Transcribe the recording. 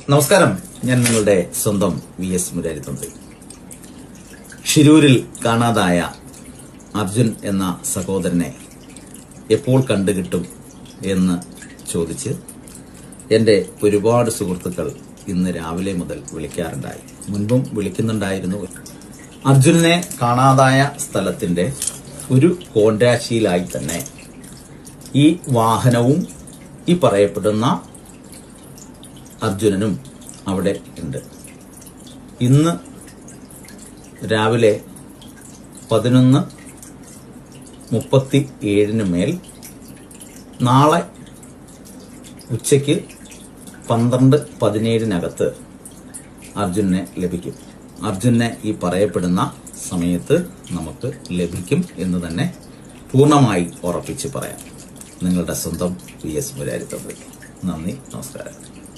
നമസ്കാരം, ഞാൻ നിങ്ങളുടെ സ്വന്തം VS മുരാരിത്തന്ത്രി. ഷിരൂരിൽ കാണാതായ അർജുൻ എന്ന സഹോദരനെ എപ്പോൾ കണ്ടുകിട്ടും എന്ന് ചോദിച്ച് എന്റെ ഒരുപാട് സുഹൃത്തുക്കൾ ഇന്ന് രാവിലെ മുതൽ വിളിക്കാറുണ്ടായി. മുൻപും വിളിക്കുന്നുണ്ടായിരുന്നു. അർജുനെ കാണാതായ സ്ഥലത്തിന്റെ ഒരു കോൺട്രാക്റ്റിലായി തന്നെ ഈ വാഹനവും ഈ പറയപ്പെടുന്ന അർജുനനും അവിടെ ഉണ്ട്. ഇന്ന് രാവിലെ 11:37 മേൽ നാളെ ഉച്ചയ്ക്ക് 12:17 അർജുനെ ലഭിക്കും. അർജുനെ ഈ പറയപ്പെടുന്ന സമയത്ത് നമുക്ക് ലഭിക്കും എന്ന് തന്നെ പൂർണ്ണമായി ഉറപ്പിച്ച് പറയാം. നിങ്ങളുടെ സ്വന്തം VS മുരാരിത്തന്ത്രി. നന്ദി, നമസ്കാരം.